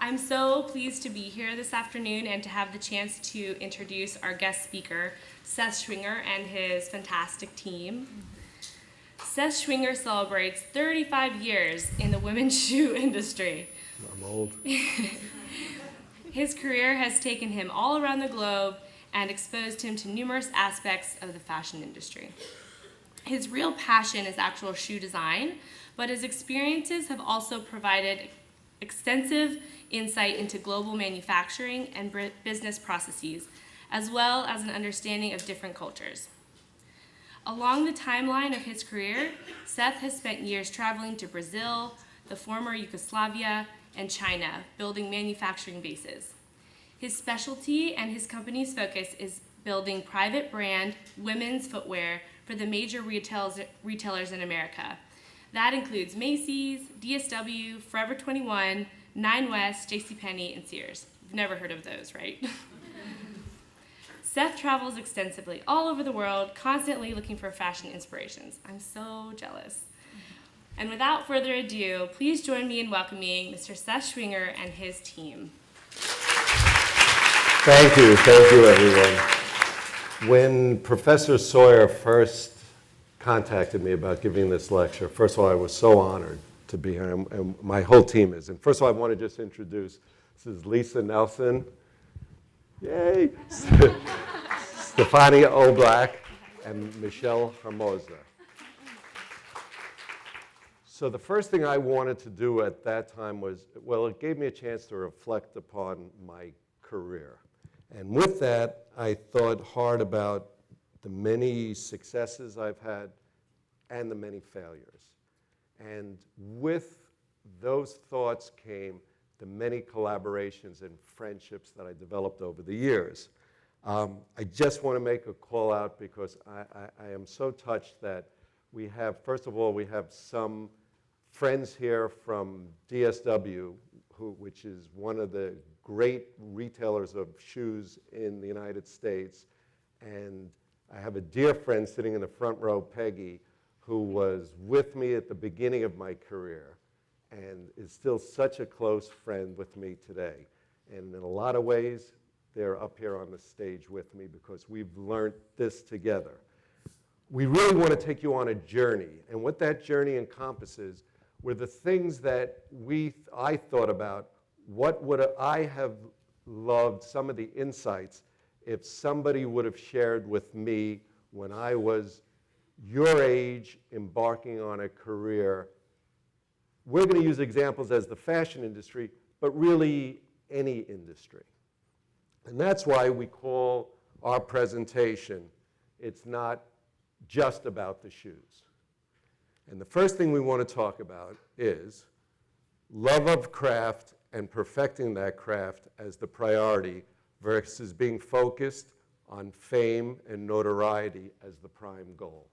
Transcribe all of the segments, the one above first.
I'm so pleased to be here this afternoon and to have the chance to introduce our guest speaker, Seth Schwinger, and his fantastic team. Seth Schwinger celebrates 35 years in the women's shoe industry. I'm old. His career has taken him all around the globe and exposed him to numerous aspects of the fashion industry. His real passion is actual shoe design, but his experiences have also provided extensive insight into global manufacturing and business processes, as well as an understanding of different cultures. Along the timeline of his career, Seth has spent years traveling to Brazil, the former Yugoslavia, and China, building manufacturing bases. His specialty and his company's focus is building private brand women's footwear for the major retailers in America. That includes Macy's, DSW, Forever 21, Nine West, JCPenney, and Sears. You've never heard of those, right? Seth travels extensively all over the world, constantly looking for fashion inspirations. I'm so jealous. And without further ado, please join me in welcoming Mr. Seth Schwinger and his team. Thank you, everyone. When Professor Sawyer first contacted me about giving this lecture, first of all, I was so honored to be here, and my whole team is. And first of all, I want to just introduce, this is Lisa Nelson, yay, Stefania Oblak, and Michelle Hermosa. So the first thing I wanted to do at that time was, well, it gave me a chance to reflect upon my career. And with that, I thought hard about the many successes I've had and the many failures. And with those thoughts came the many collaborations and friendships that I developed over the years. I just want to make a call out because I am so touched that we have, first of all, we have some friends here from DSW, which is one of the great retailers of shoes in the United States. And I have a dear friend sitting in the front row, Peggy, who was with me at the beginning of my career and is still such a close friend with me today. And in a lot of ways, they're up here on the stage with me because we've learned this together. We really want to take you on a journey, and what that journey encompasses were the things that I thought about. What would I have loved, some of the insights, if somebody would have shared with me when I was your age, embarking on a career. We're going to use examples as the fashion industry, but really any industry. And that's why we call our presentation, it's not just about the shoes. And the first thing we want to talk about is love of craft and perfecting that craft as the priority versus being focused on fame and notoriety as the prime goal.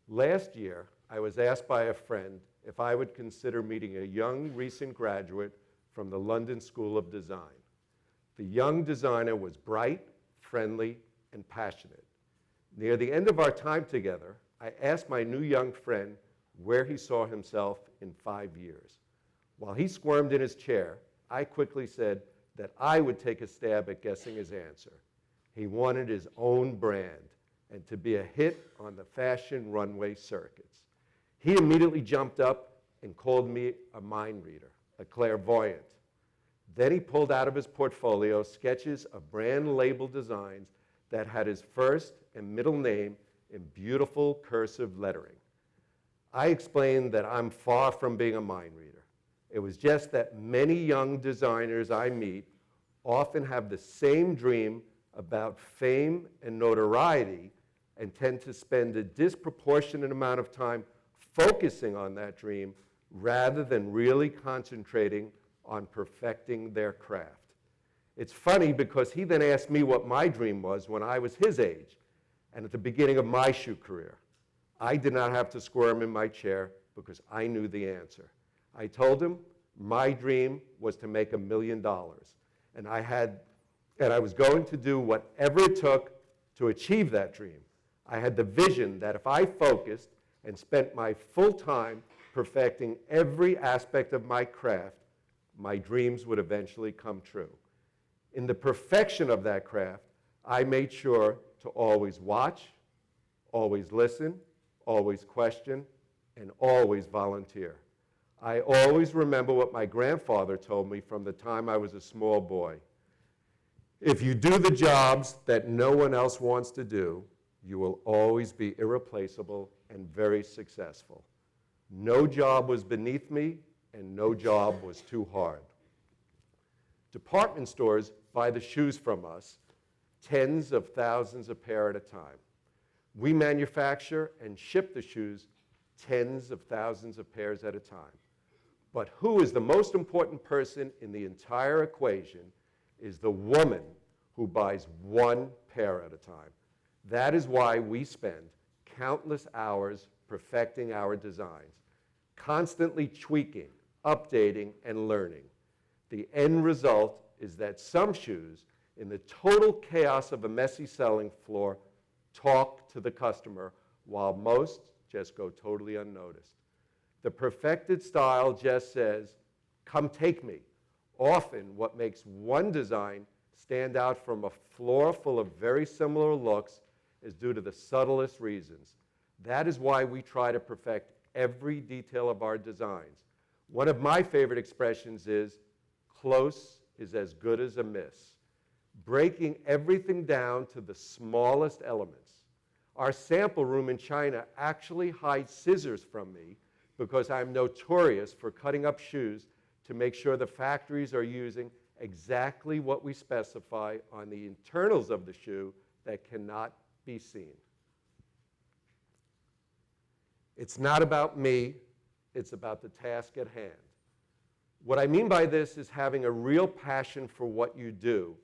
Last year, I was asked by a friend if I would consider meeting a young recent graduate from the London School of Design. The young designer was bright, friendly, and passionate. Near the end of our time together, I asked my new young friend where he saw himself in 5 years. While he squirmed in his chair, I quickly said that I would take a stab at guessing his answer. He wanted his own brand and to be a hit on the fashion runway circuits. He immediately jumped up and called me a mind reader, a clairvoyant. Then he pulled out of his portfolio sketches of brand label designs that had his first and middle name in beautiful cursive lettering. I explained that I'm far from being a mind reader. It was just that many young designers I meet often have the same dream about fame and notoriety and tend to spend a disproportionate amount of time focusing on that dream rather than really concentrating on perfecting their craft. It's funny because he then asked me what my dream was when I was his age and at the beginning of my shoe career. I did not have to squirm in my chair because I knew the answer. I told him my dream was to make $1 million, and I was going to do whatever it took to achieve that dream. I had the vision that if I focused and spent my full time perfecting every aspect of my craft, my dreams would eventually come true. In the perfection of that craft, I made sure to always watch, always listen, always question, and always volunteer. I always remember what my grandfather told me from the time I was a small boy. If you do the jobs that no one else wants to do, you will always be irreplaceable and very successful. No job was beneath me, and no job was too hard. Department stores buy the shoes from us, tens of thousands a pair at a time. We manufacture and ship the shoes tens of thousands of pairs at a time. But who is the most important person in the entire equation is the woman who buys one pair at a time. That is why we spend countless hours perfecting our designs, constantly tweaking, updating, and learning. The end result is that some shoes, in the total chaos of a messy selling floor, talk to the customer, while most just go totally unnoticed. The perfected style just says, "Come take me." Often, what makes one design stand out from a floor full of very similar looks is due to the subtlest reasons. That is why we try to perfect every detail of our designs. One of my favorite expressions is, "Close is as good as a miss." Breaking everything down to the smallest elements. Our sample room in China actually hides scissors from me because I'm notorious for cutting up shoes to make sure the factories are using exactly what we specify on the internals of the shoe that cannot be seen. It's not about me, it's about the task at hand. What I mean by this is having a real passion for what you do,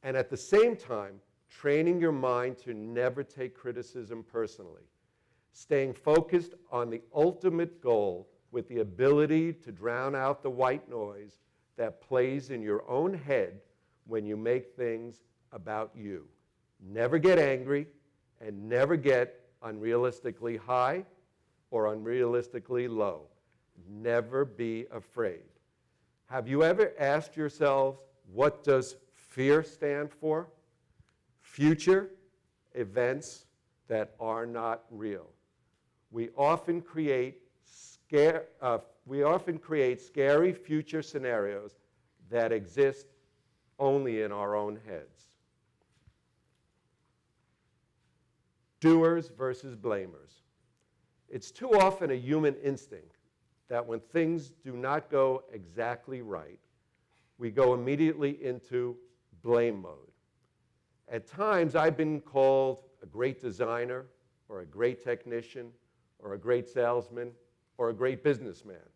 and at the same time, training your mind to never take criticism personally. Staying focused on the ultimate goal with the ability to drown out the white noise that plays in your own head when you make things about you. Never get angry and never get unrealistically high or unrealistically low. Never be afraid. Have you ever asked yourselves, what does fear stand for? Future events that are not real. We often create scary future scenarios that exist only in our own heads. Doers versus blamers. It's too often a human instinct that when things do not go exactly right, we go immediately into blame mode. At times, I've been called a great designer, or a great technician, or a great salesman, or a great businessman.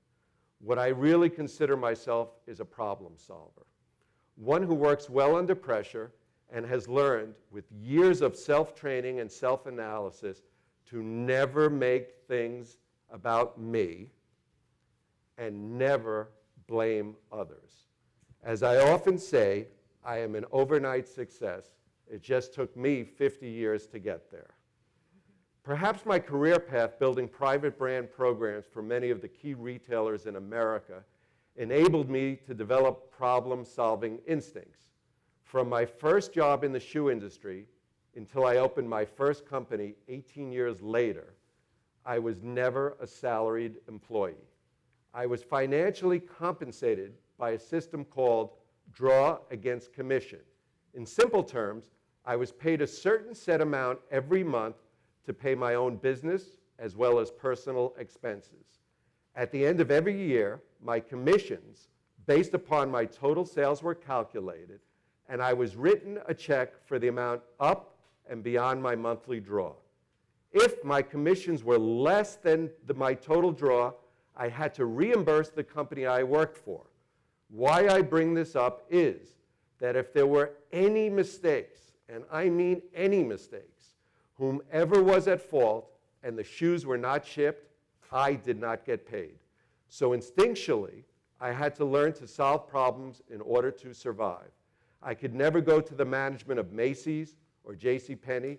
What I really consider myself is a problem solver, one who works well under pressure and has learned, with years of self-training and self-analysis, to never make things about me and never blame others. As I often say, I am an overnight success. It just took me 50 years to get there. Perhaps my career path building private brand programs for many of the key retailers in America enabled me to develop problem-solving instincts. From my first job in the shoe industry until I opened my first company 18 years later, I was never a salaried employee. I was financially compensated by a system called draw against commission. In simple terms, I was paid a certain set amount every month to pay my own business as well as personal expenses. At the end of every year, my commissions, based upon my total sales, were calculated, and I was written a check for the amount up and beyond my monthly draw. If my commissions were less than my total draw, I had to reimburse the company I worked for. Why I bring this up is that if there were any mistakes, and I mean any mistakes, whomever was at fault and the shoes were not shipped, I did not get paid. So instinctually, I had to learn to solve problems in order to survive. I could never go to the management of Macy's or JCPenney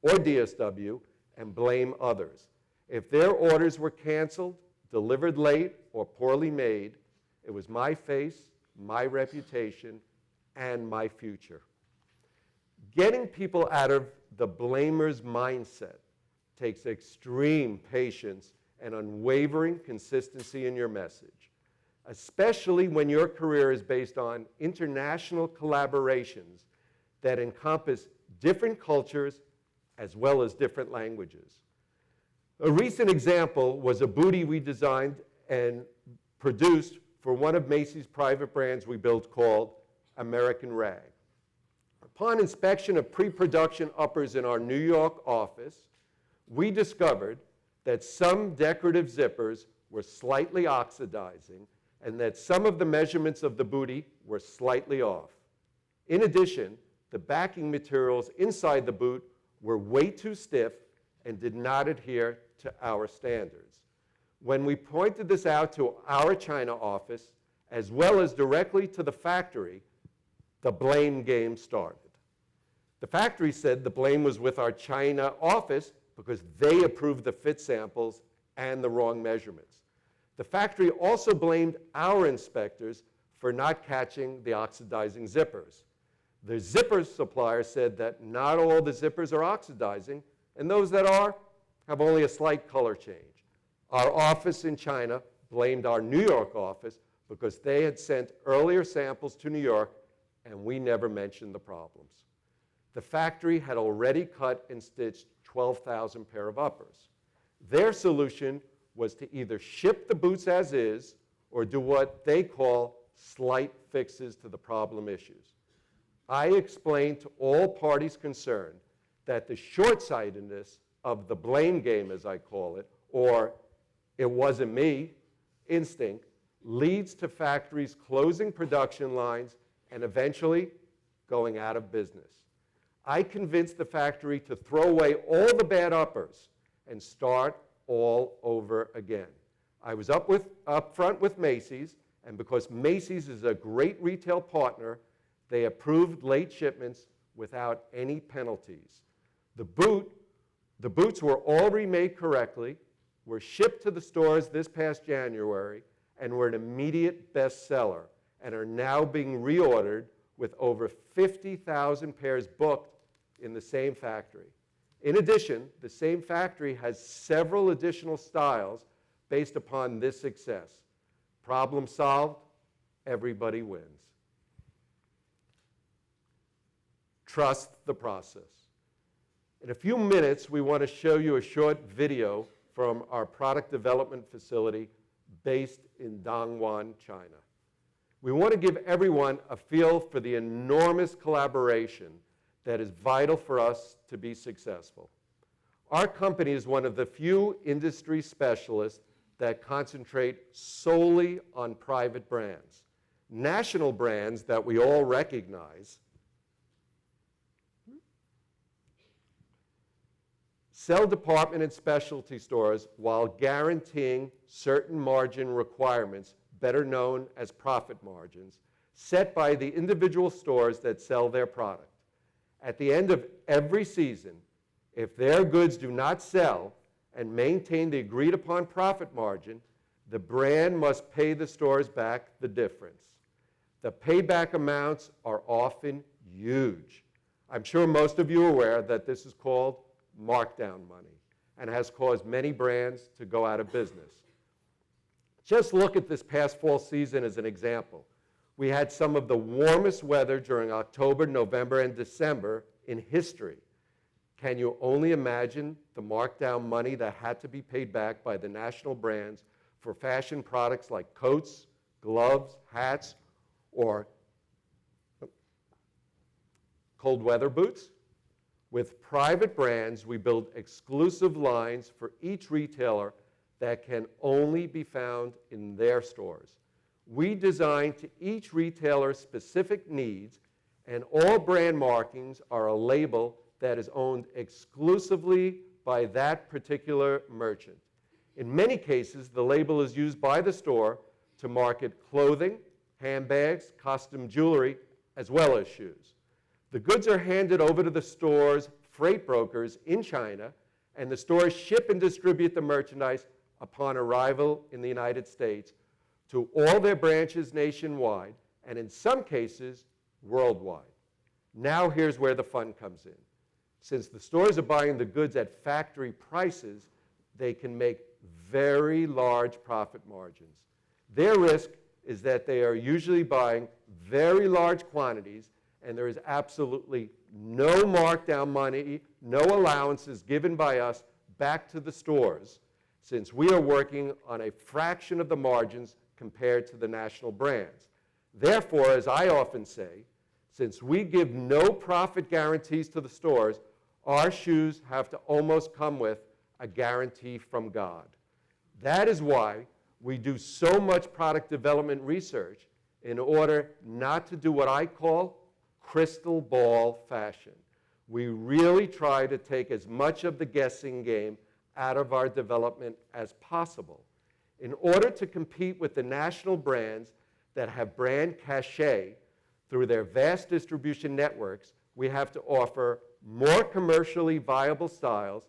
or DSW and blame others. If their orders were canceled, delivered late, or poorly made, It was my face, my reputation, and my future. Getting people out of the blamer's mindset takes extreme patience and unwavering consistency in your message, especially when your career is based on international collaborations that encompass different cultures as well as different languages. A recent example was a bootie we designed and produced for one of Macy's private brands we built called American Rag. Upon inspection of pre-production uppers in our New York office, we discovered that some decorative zippers were slightly oxidizing and that some of the measurements of the bootie were slightly off. In addition, the backing materials inside the boot were way too stiff and did not adhere to our standards. When we pointed this out to our China office, as well as directly to the factory, the blame game started. The factory said the blame was with our China office because they approved the fit samples and the wrong measurements. The factory also blamed our inspectors for not catching the oxidizing zippers. The zipper supplier said that not all the zippers are oxidizing, and those that are have only a slight color change. Our office in China blamed our New York office because they had sent earlier samples to New York, and we never mentioned the problems. The factory had already cut and stitched 12,000 pair of uppers. Their solution was to either ship the boots as is or do what they call slight fixes to the problem issues. I explained to all parties concerned that the short-sightedness of the blame game, as I call it, or it wasn't me instinct, leads to factories closing production lines and eventually going out of business. I convinced the factory to throw away all the bad uppers and start all over again. I was up front with Macy's, and because Macy's is a great retail partner, they approved late shipments without any penalties. The boots were all remade correctly, were shipped to the stores this past January, and were an immediate bestseller, and are now being reordered with over 50,000 pairs booked in the same factory. In addition, the same factory has several additional styles based upon this success. Problem solved, everybody wins. Trust the process. In a few minutes, we want to show you a short video from our product development facility based in Dongguan, China. We want to give everyone a feel for the enormous collaboration that is vital for us to be successful. Our company is one of the few industry specialists that concentrate solely on private brands. National brands that we all recognize sell department and specialty stores while guaranteeing certain margin requirements, better known as profit margins, set by the individual stores that sell their product. At the end of every season, if their goods do not sell and maintain the agreed upon profit margin, the brand must pay the stores back the difference. The payback amounts are often huge. I'm sure most of you are aware that this is called markdown money and has caused many brands to go out of business. Just look at this past fall season as an example. We had some of the warmest weather during October, November, and December in history. Can you only imagine the markdown money that had to be paid back by the national brands for fashion products like coats, gloves, hats, or cold weather boots? With private brands, we build exclusive lines for each retailer that can only be found in their stores. We design to each retailer's specific needs, and all brand markings are a label that is owned exclusively by that particular merchant. In many cases, the label is used by the store to market clothing, handbags, costume jewelry, as well as shoes. The goods are handed over to the store's freight brokers in China, and the stores ship and distribute the merchandise upon arrival in the United States to all their branches nationwide, and in some cases, worldwide. Now here's where the fun comes in. Since the stores are buying the goods at factory prices, they can make very large profit margins. Their risk is that they are usually buying very large quantities, and there is absolutely no markdown money, no allowances given by us back to the stores, since we are working on a fraction of the margins compared to the national brands. Therefore, as I often say, since we give no profit guarantees to the stores, our shoes have to almost come with a guarantee from God. That is why we do so much product development research in order not to do what I call crystal ball fashion. We really try to take as much of the guessing game out of our development as possible. In order to compete with the national brands that have brand cachet through their vast distribution networks, we have to offer more commercially viable styles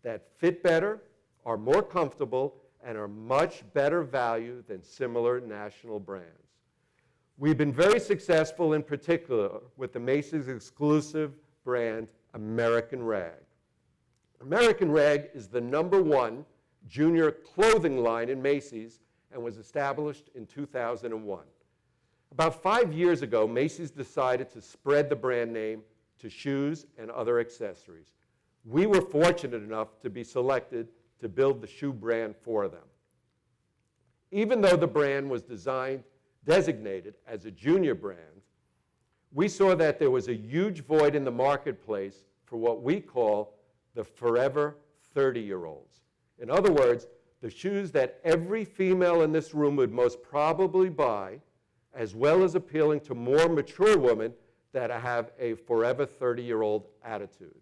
that fit better, are more comfortable, and are much better value than similar national brands. We've been very successful in particular with the Macy's exclusive brand, American Rag. American Rag is the #1 junior clothing line in Macy's and was established in 2001. About 5 years ago, Macy's decided to spread the brand name to shoes and other accessories. We were fortunate enough to be selected to build the shoe brand for them. Even though the brand was designated as a junior brand, we saw that there was a huge void in the marketplace for what we call the forever 30-year-olds. In other words, the shoes that every female in this room would most probably buy, as well as appealing to more mature women that have a forever 30-year-old attitude.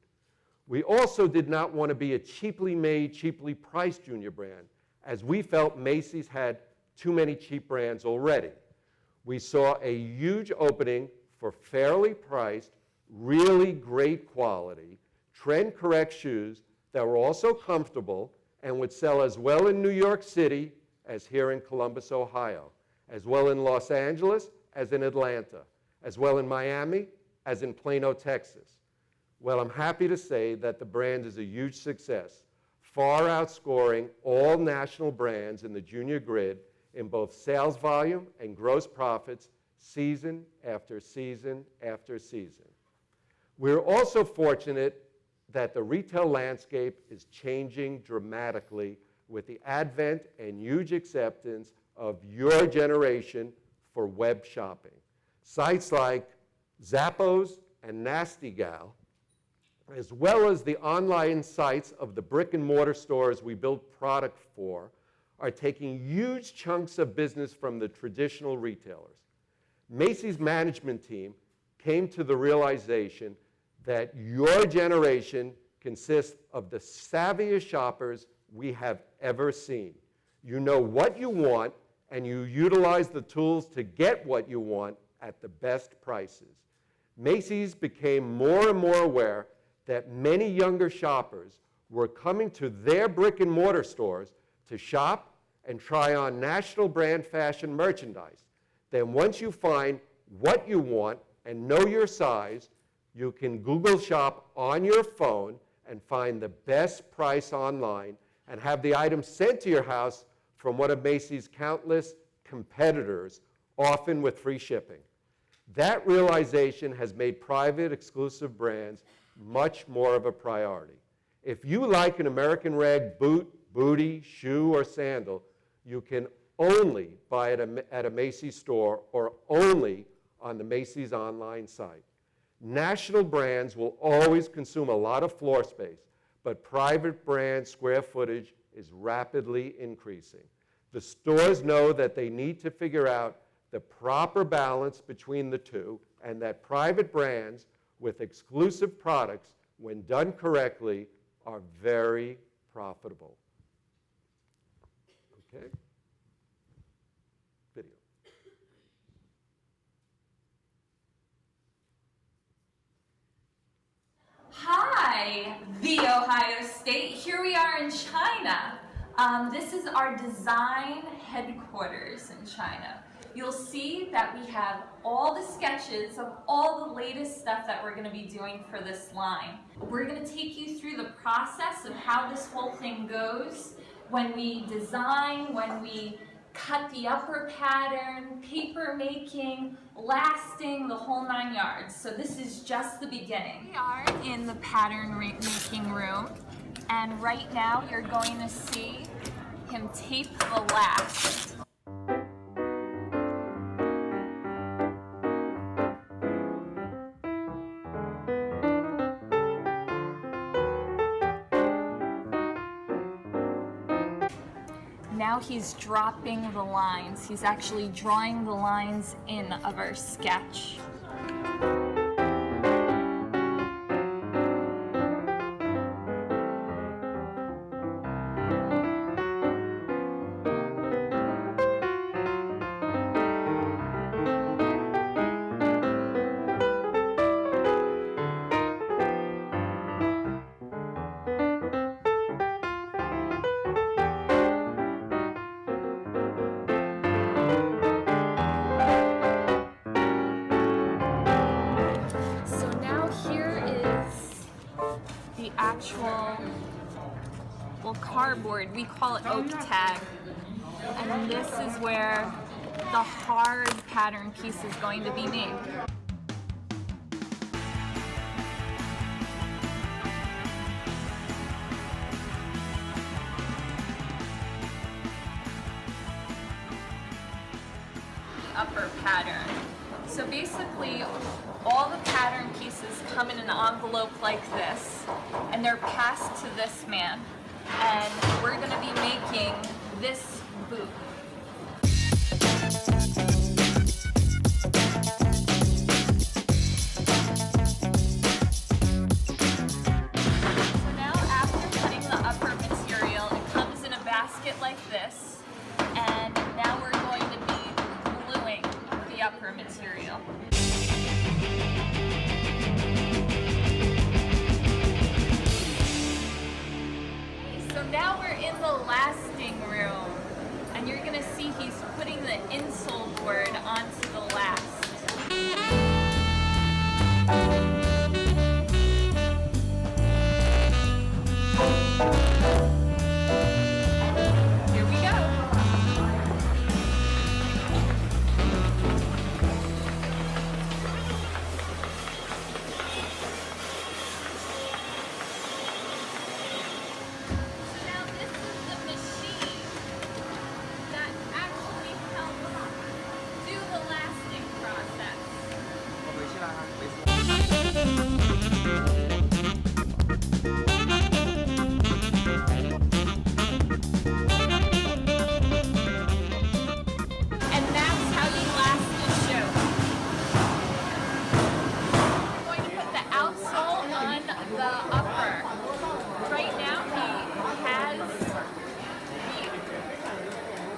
We also did not want to be a cheaply made, cheaply priced junior brand, as we felt Macy's had too many cheap brands already. We saw a huge opening for fairly priced, really great quality, trend-correct shoes that were also comfortable and would sell as well in New York City as here in Columbus, Ohio, as well in Los Angeles as in Atlanta, as well in Miami as in Plano, Texas. Well, I'm happy to say that the brand is a huge success, far outscoring all national brands in the junior grid in both sales volume and gross profits season after season after season. We're also fortunate that the retail landscape is changing dramatically with the advent and huge acceptance of your generation for web shopping. Sites like Zappos and Nasty Gal, as well as the online sites of the brick and mortar stores we build product for, are taking huge chunks of business from the traditional retailers. Macy's management team came to the realization that your generation consists of the savviest shoppers we have ever seen. You know what you want, and you utilize the tools to get what you want at the best prices. Macy's became more and more aware that many younger shoppers were coming to their brick and mortar stores to shop and try on national brand fashion merchandise. Then once you find what you want and know your size, you can Google shop on your phone and find the best price online and have the item sent to your house from one of Macy's countless competitors, often with free shipping. That realization has made private exclusive brands much more of a priority. If you like an American Rag boot, bootie, shoe, or sandal, you can only buy it at a Macy's store or only on the Macy's online site. National brands will always consume a lot of floor space, but private brand square footage is rapidly increasing. The stores know that they need to figure out the proper balance between the two, and that private brands with exclusive products, when done correctly, are very profitable. Okay? Video. Hi, The Ohio State. Here we are in China. This is our design headquarters in China. You'll see that we have all the sketches of all the latest stuff that we're going to be doing for this line. We're going to take you through the process of how this whole thing goes when we design, when we cut the upper pattern, paper making, lasting, the whole 9 yards. So this is just the beginning. We are in the pattern making room, and right now you're going to see him tape the last. Now he's dropping the lines. He's actually drawing the lines in of our sketch. Actual, cardboard, we call it oak tag, and this is where the hard pattern piece is going to be made. The upper pattern. So basically, all the pattern pieces come in an envelope like this, and they're passed to this man. And we're going to be making this boot. So now after cutting the upper material, it comes in a basket like this, and now we're going to be gluing the upper material. So now we're in the lasting room, and you're gonna see he's putting the insole board onto the last. Here we go.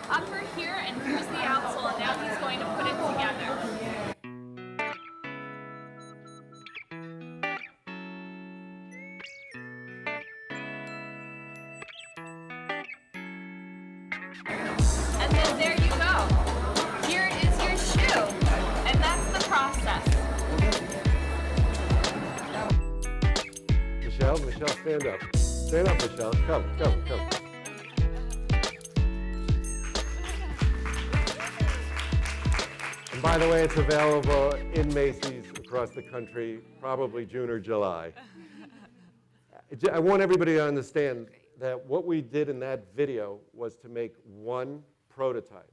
Upper here, and here's the outsole, and now he's going to put it together. And then there you go. Here is your shoe, and that's the process. Michelle, stand up. Stand up, Michelle. Come. And by the way, it's available in Macy's across the country, probably June or July. I want everybody to understand that what we did in that video was to make one prototype.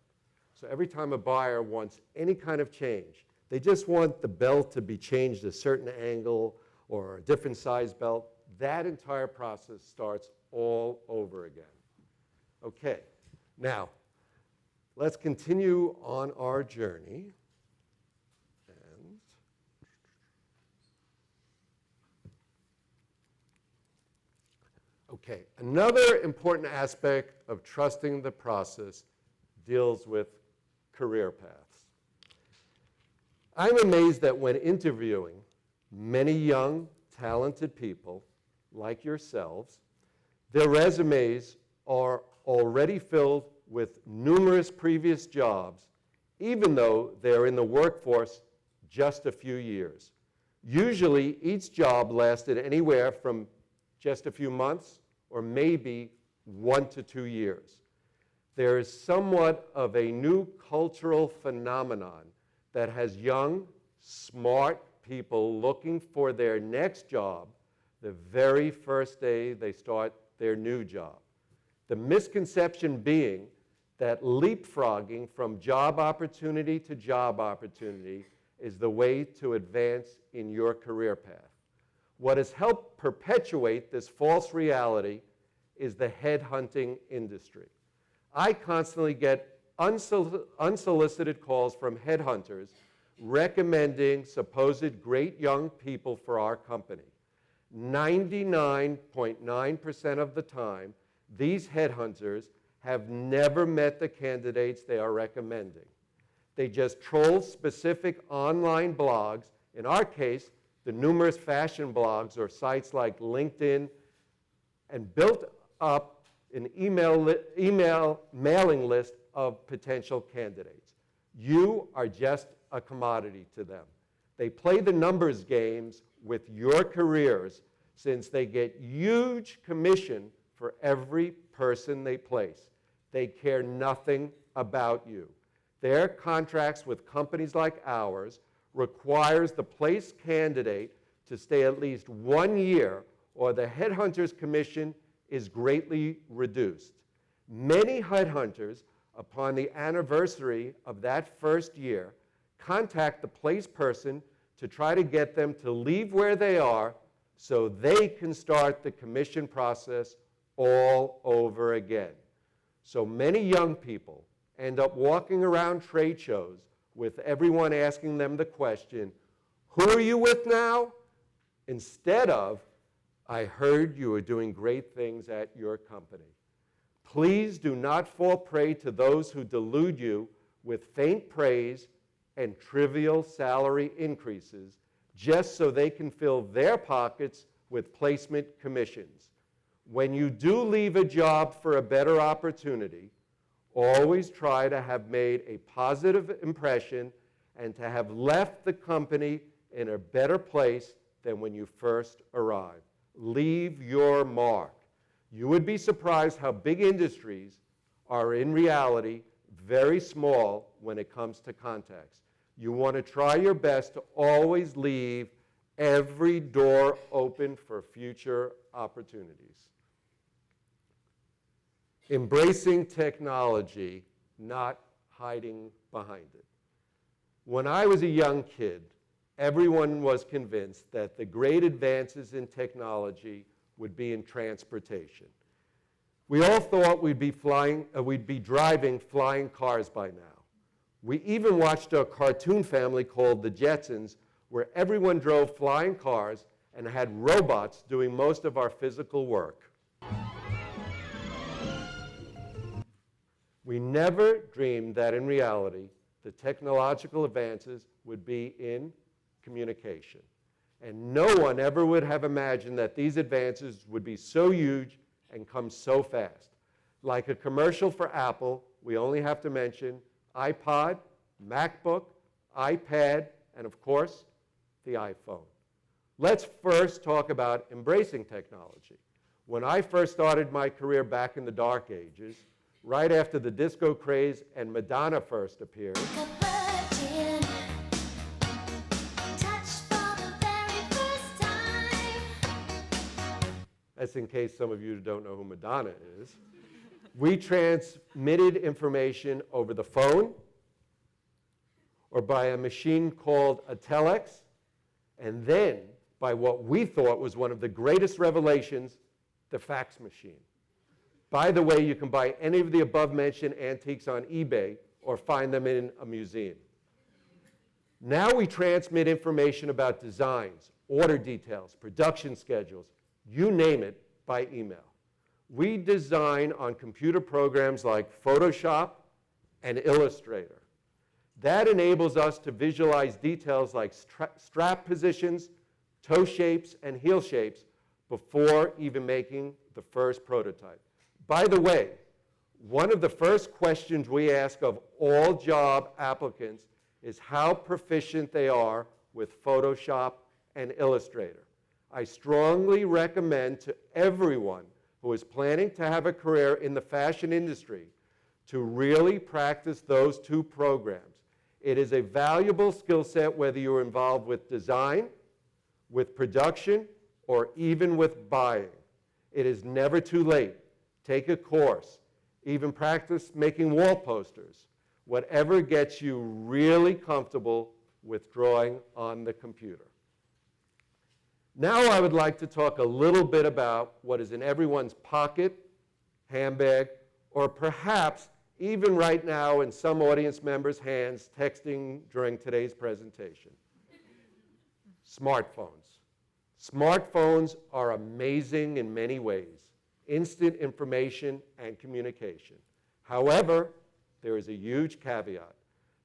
So every time a buyer wants any kind of change, they just want the belt to be changed a certain angle or a different size belt, that entire process starts all over again. Okay, now let's continue on our journey. Okay, another important aspect of trusting the process deals with career paths. I'm amazed that when interviewing many young, talented people like yourselves, their resumes are already filled with numerous previous jobs, even though they're in the workforce just a few years. Usually, each job lasted anywhere from just a few months or maybe 1 to 2 years. There is somewhat of a new cultural phenomenon that has young, smart people looking for their next job the very first day they start their new job. The misconception being that leapfrogging from job opportunity to job opportunity is the way to advance in your career path. What has helped perpetuate this false reality is the headhunting industry. I constantly get unsolicited calls from headhunters recommending supposed great young people for our company. 99.9% of the time, these headhunters have never met the candidates they are recommending. They just troll specific online blogs, in our case, the numerous fashion blogs or sites like LinkedIn, and built up an email mailing list of potential candidates. You are just a commodity to them. They play the numbers games with your careers since they get huge commission for every person they place. They care nothing about you. Their contracts with companies like ours requires the placed candidate to stay at least 1 year, or the headhunter's commission is greatly reduced. Many headhunters, upon the anniversary of that first year, contact the placed person to try to get them to leave where they are so they can start the commission process all over again. So many young people end up walking around trade shows with everyone asking them the question, "Who are you with now?" instead of, "I heard you are doing great things at your company." Please do not fall prey to those who delude you with faint praise and trivial salary increases just so they can fill their pockets with placement commissions. When you do leave a job for a better opportunity, always try to have made a positive impression and to have left the company in a better place than when you first arrived. Leave your mark. You would be surprised how big industries are in reality very small when it comes to contacts. You want to try your best to always leave every door open for future opportunities. Embracing technology, not hiding behind it. When I was a young kid, everyone was convinced that the great advances in technology would be in transportation. We all thought we'd be driving flying cars by now. We even watched a cartoon family called the Jetsons, where everyone drove flying cars and had robots doing most of our physical work. We never dreamed that in reality, the technological advances would be in communication. And no one ever would have imagined that these advances would be so huge and come so fast. Like a commercial for Apple, we only have to mention iPod, MacBook, iPad, and of course, the iPhone. Let's first talk about embracing technology. When I first started my career back in the dark ages, right after the disco craze and Madonna first appeared, that's in case some of you don't know who Madonna is, we transmitted information over the phone or by a machine called a telex, and then by what we thought was one of the greatest revelations, the fax machine. By the way, you can buy any of the above-mentioned antiques on eBay or find them in a museum. Now we transmit information about designs, order details, production schedules, you name it, by email. We design on computer programs like Photoshop and Illustrator. That enables us to visualize details like strap positions, toe shapes, and heel shapes before even making the first prototype. By the way, one of the first questions we ask of all job applicants is how proficient they are with Photoshop and Illustrator. I strongly recommend to everyone who is planning to have a career in the fashion industry to really practice those two programs. It is a valuable skill set whether you're involved with design, with production, or even with buying. It is never too late. Take a course. Even practice making wall posters. Whatever gets you really comfortable with drawing on the computer. Now I would like to talk a little bit about what is in everyone's pocket, handbag, or perhaps even right now in some audience members' hands texting during today's presentation. Smartphones. Smartphones are amazing in many ways. Instant information and communication. However, there is a huge caveat.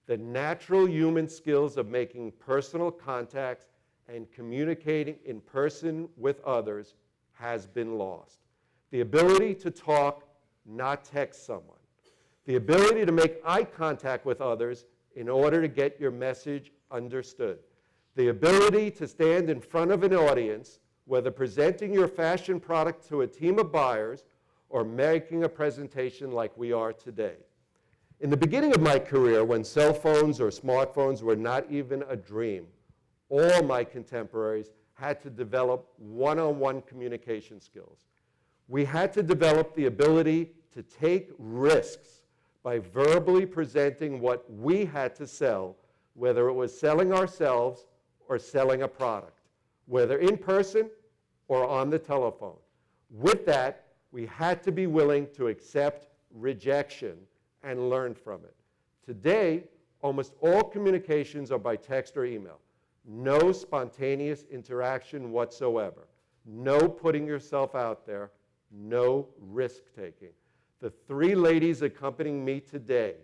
The natural human skills of making personal contacts and communicating in person with others has been lost. The ability to talk, not text someone. The ability to make eye contact with others in order to get your message understood. The ability to stand in front of an audience, whether presenting your fashion product to a team of buyers or making a presentation like we are today. In the beginning of my career, when cell phones or smartphones were not even a dream, all my contemporaries had to develop one-on-one communication skills. We had to develop the ability to take risks by verbally presenting what we had to sell, whether it was selling ourselves or selling a product, whether in person or on the telephone. With that, we had to be willing to accept rejection and learn from it. Today, almost all communications are by text or email. No spontaneous interaction whatsoever. No putting yourself out there. No risk-taking. The three ladies accompanying me today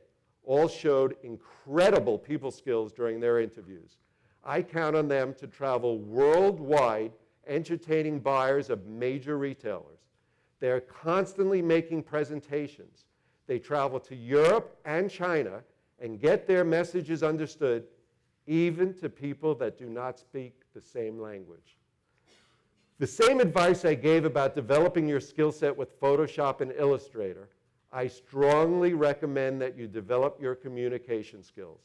all showed incredible people skills during their interviews. I count on them to travel worldwide, entertaining buyers of major retailers. They're constantly making presentations. They travel to Europe and China and get their messages understood, even to people that do not speak the same language. The same advice I gave about developing your skill set with Photoshop and Illustrator, I strongly recommend that you develop your communication skills.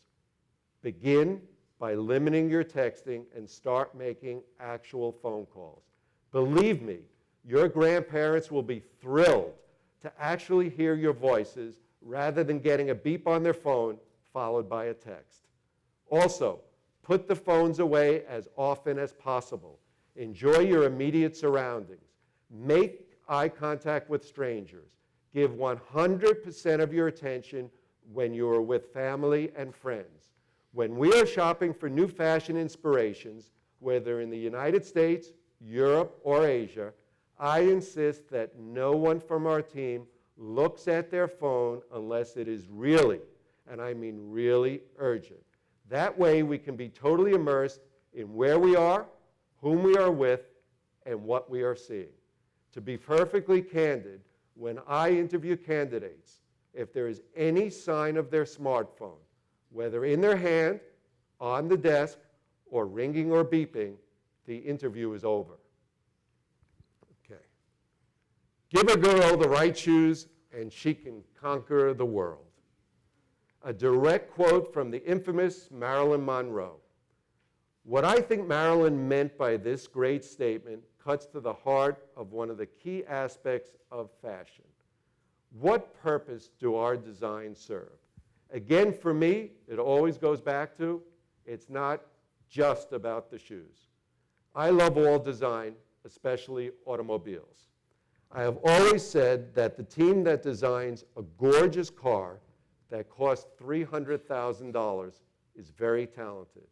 Begin by limiting your texting and start making actual phone calls. Believe me, your grandparents will be thrilled to actually hear your voices rather than getting a beep on their phone followed by a text. Also, put the phones away as often as possible. Enjoy your immediate surroundings. Make eye contact with strangers. Give 100% of your attention when you are with family and friends. When we are shopping for new fashion inspirations, whether in the United States, Europe, or Asia, I insist that no one from our team looks at their phone unless it is really, and I mean really urgent. That way we can be totally immersed in where we are, whom we are with, and what we are seeing. To be perfectly candid, when I interview candidates, if there is any sign of their smartphone, whether in their hand, on the desk, or ringing or beeping, the interview is over. Okay. Give a girl the right shoes and she can conquer the world. A direct quote from the infamous Marilyn Monroe. What I think Marilyn meant by this great statement cuts to the heart of one of the key aspects of fashion. What purpose do our designs serve? Again, for me, it always goes back to, it's not just about the shoes. I love all design, especially automobiles. I have always said that the team that designs a gorgeous car that costs $300,000 is very talented.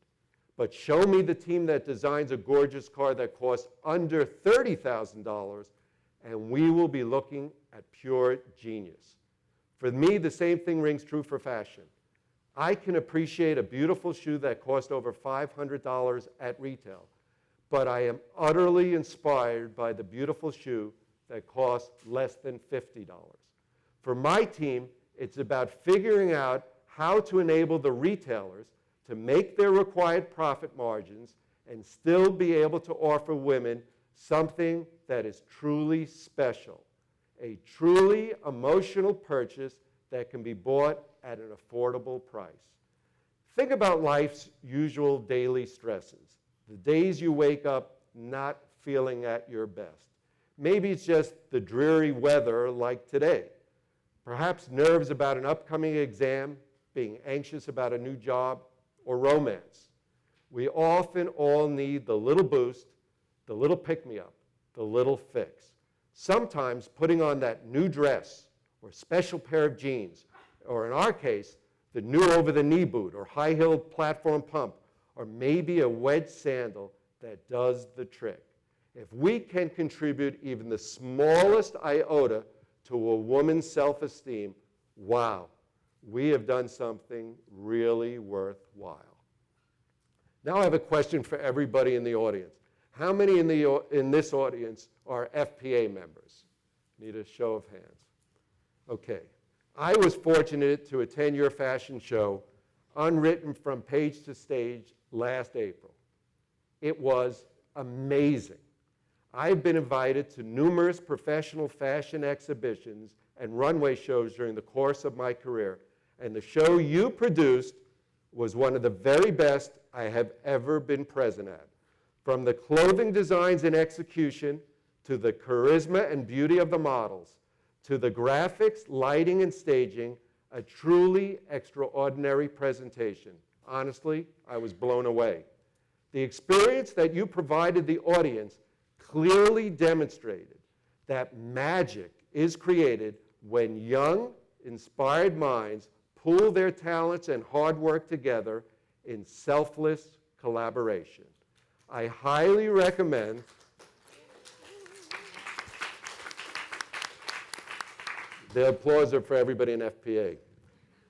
But show me the team that designs a gorgeous car that costs under $30,000, and we will be looking at pure genius. For me, the same thing rings true for fashion. I can appreciate a beautiful shoe that costs over $500 at retail, but I am utterly inspired by the beautiful shoe that costs less than $50. For my team, it's about figuring out how to enable the retailers to make their required profit margins and still be able to offer women something that is truly special, a truly emotional purchase that can be bought at an affordable price. Think about life's usual daily stresses, the days you wake up not feeling at your best. Maybe it's just the dreary weather like today. Perhaps nerves about an upcoming exam, being anxious about a new job, or romance. We often all need the little boost, the little pick-me-up, the little fix. Sometimes putting on that new dress or special pair of jeans, or in our case, the new over-the-knee boot or high-heeled platform pump, or maybe a wedge sandal that does the trick. If we can contribute even the smallest iota to a woman's self-esteem, wow, we have done something really worthwhile. Now I have a question for everybody in the audience. How many in this audience are FPA members? Need a show of hands. Okay. I was fortunate to attend your fashion show, Unwritten from Page to Stage, last April. It was amazing. I've been invited to numerous professional fashion exhibitions and runway shows during the course of my career, and the show you produced was one of the very best I have ever been present at. From the clothing designs and execution, to the charisma and beauty of the models, to the graphics, lighting, and staging, a truly extraordinary presentation. Honestly, I was blown away. The experience that you provided the audience clearly demonstrated that magic is created when young, inspired minds pool their talents and hard work together in selfless collaboration. I highly recommend the applause are for everybody in FPA.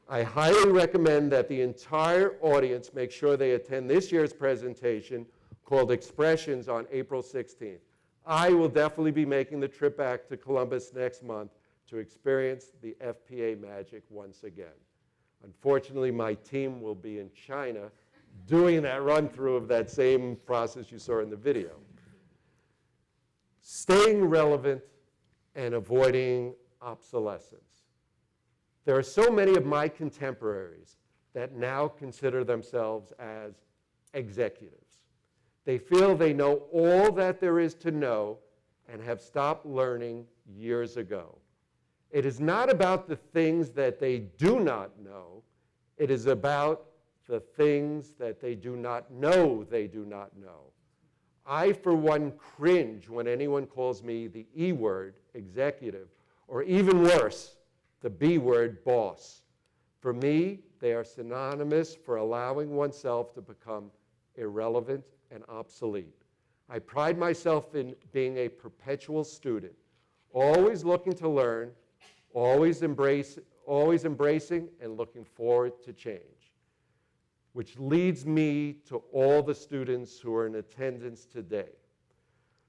I highly recommend that the entire audience make sure they attend this year's presentation called Expressions on April 16th. I will definitely be making the trip back to Columbus next month to experience the FPA magic once again. Unfortunately, my team will be in China doing that run-through of that same process you saw in the video. Staying relevant and avoiding obsolescence. There are so many of my contemporaries that now consider themselves as executives. They feel they know all that there is to know and have stopped learning years ago. It is not about the things that they do not know. It is about the things that they do not know they do not know. I, for one, cringe when anyone calls me the E word, executive, or even worse, the B word, boss. For me, they are synonymous for allowing oneself to become irrelevant and obsolete. I pride myself in being a perpetual student, always looking to learn, always embracing and looking forward to change, which leads me to all the students who are in attendance today.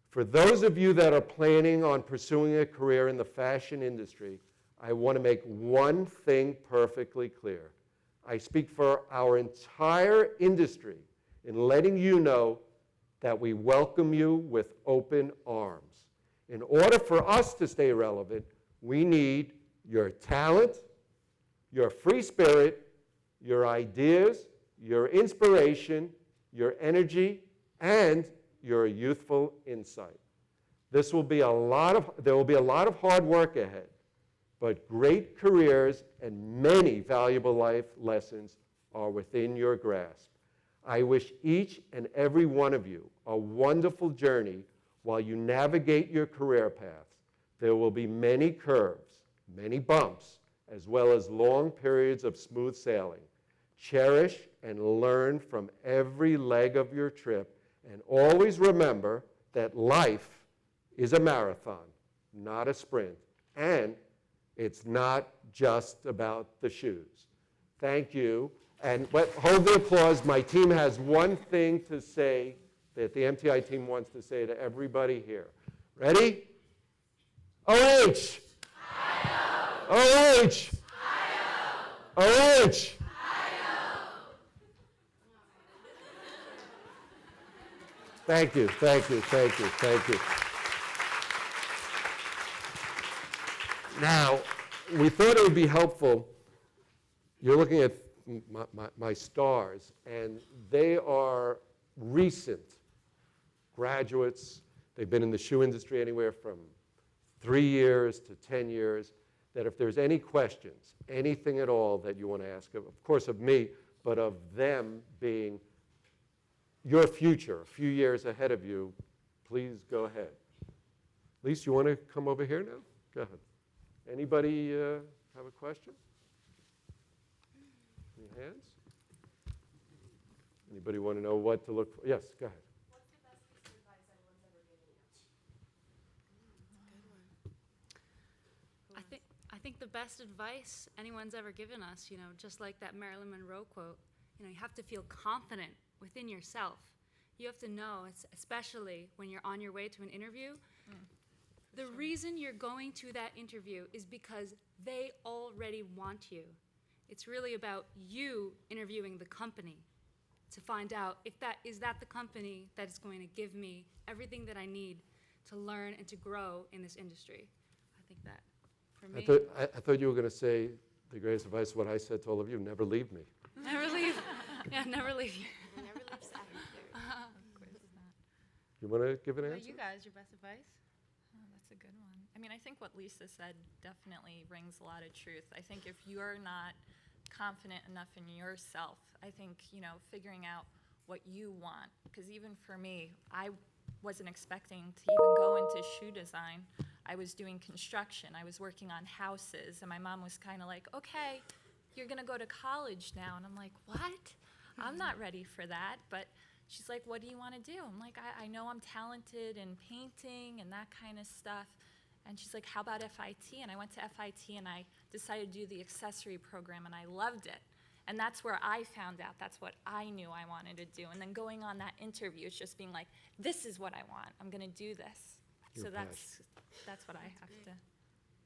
For those of you that are planning on pursuing a career in the fashion industry, I want to make one thing perfectly clear. I speak for our entire industry in letting you know that we welcome you with open arms. In order for us to stay relevant, we need your talent, your free spirit, your ideas, your inspiration, your energy, and your youthful insight. There will be a lot of hard work ahead, but great careers and many valuable life lessons are within your grasp. I wish each and every one of you a wonderful journey while you navigate your career paths. There will be many curves, many bumps, as well as long periods of smooth sailing. Cherish and learn from every leg of your trip, and always remember that life is a marathon, not a sprint, and it's not just about the shoes. Thank you. But hold the applause. My team has one thing to say that the MTI team wants to say to everybody here. Ready? OH! OH! OH! Thank you, thank you, thank you, thank you. Now, we thought it would be helpful. You're looking at my stars, and they are recent graduates. They've been in the shoe industry anywhere from 3 years to 10 years, that if there's any questions, anything at all that you want to ask, of course of me, but of them being your future, a few years ahead of you, please go ahead. Lisa, you want to come over here now? Go ahead. Anybody have a question? Any hands? Anybody want to know what to look for? Yes, go ahead. What's the best piece of advice anyone's ever given you? I think the best advice anyone's ever given us, just like that Marilyn Monroe quote, you have to feel confident within yourself. You have to know, especially when you're on your way to an interview, the reason you're going to that interview is because they already want you. It's really about you interviewing the company to find out if that is the company that is going to give me everything that I need to learn and to grow in this industry. I think that for me. I thought you were going to say the greatest advice, what I said to all of you, never leave me. Never leave. Yeah, never leave you. Never leave Seth. You want to give an answer? You guys, your best advice? Oh, that's a good one. I mean, I think what Lisa said definitely rings a lot of truth. I think if you're not confident enough in yourself, I think, figuring out what you want. Because even for me, I wasn't expecting to even go into shoe design. I was doing construction. I was working on houses. And my mom was kind of like, okay, you're going to go to college now. And I'm like, what? I'm not ready for that. But she's like, what do you want to do? I'm like, I know I'm talented in painting and that kind of stuff. And she's like, how about FIT? And I went to FIT and I decided to do the accessory program and I loved it. And that's where I found out that's what I knew I wanted to do. And then going on that interview, it's just being like, this is what I want. I'm going to do this. Your So that's what I have to,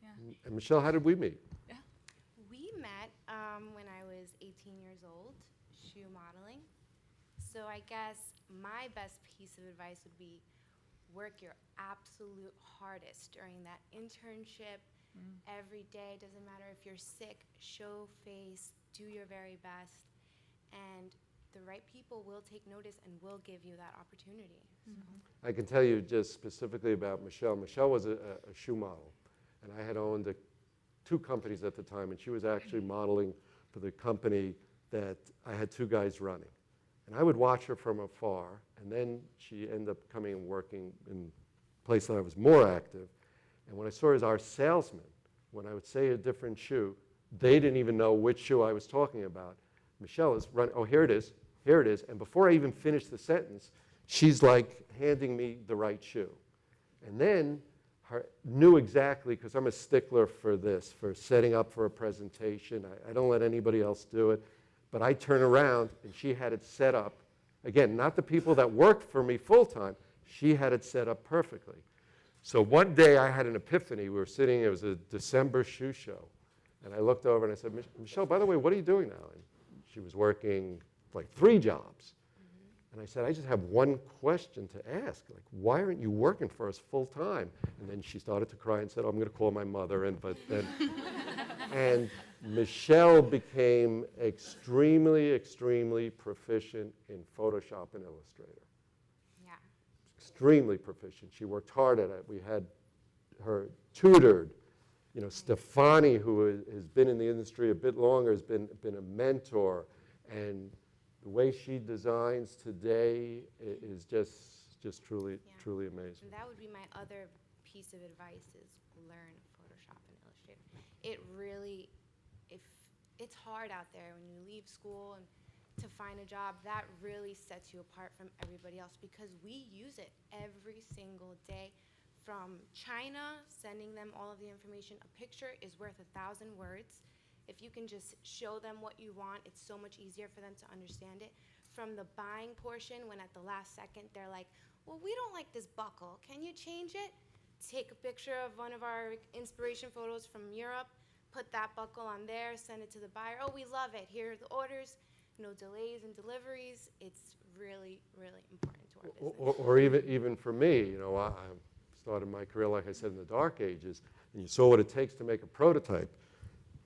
yeah. And Michelle, how did we meet? Yeah. We met when I was 18 years old, shoe modeling. So I guess my best piece of advice would be work your absolute hardest during that internship. Every day, doesn't matter if you're sick, show face, do your very best, and the right people will take notice and will give you that opportunity. I can tell you just specifically about Michelle. Michelle was a shoe model, and I had owned 2 companies at the time, and she was actually modeling for the company that I had 2 guys running. And I would watch her from afar, and then she ended up coming and working in a place that I was more active. And when I saw her as our salesman, when I would say a different shoe, they didn't even know which shoe I was talking about. Michelle is running, oh, here it is, here it is. And before I even finished the sentence, she's like handing me the right shoe. And then knew exactly, because I'm a stickler for this, for setting up for a presentation. I don't let anybody else do it. But I turn around, and she had it set up. Again, not the people that worked for me full-time. She had it set up perfectly. So one day I had an epiphany. We were sitting, it was a December shoe show. And I looked over and I said, Michelle, by the way, what are you doing now? And she was working like 3 jobs. And I said, I just have one question to ask. Like, why aren't you working for us full-time? And then she started to cry and said, oh, I'm going to call my mother. And Michelle became extremely, extremely proficient in Photoshop and Illustrator. Yeah. Extremely proficient. She worked hard at it. We had her tutored. Stefani, who has been in the industry a bit longer, has been a mentor. And the way she designs today is just truly amazing. And that would be my other piece of advice is learn Photoshop and Illustrator. It really, it's hard out there when you leave school and to find a job, that really sets you apart from everybody else because we use it every single day. From China, sending them all of the information, a picture is worth 1,000 words. If you can just show them what you want, it's so much easier for them to understand it. From the buying portion, when at the last second they're like, well, we don't like this buckle. Can you change it? Take a picture of one of our inspiration photos from Europe, put that buckle on there, send it to the buyer. Oh, we love it. Here are the orders. No delays in deliveries. It's really, really important to our business. Or even for me, I started my career, like I said, in the dark ages, and you saw what it takes to make a prototype.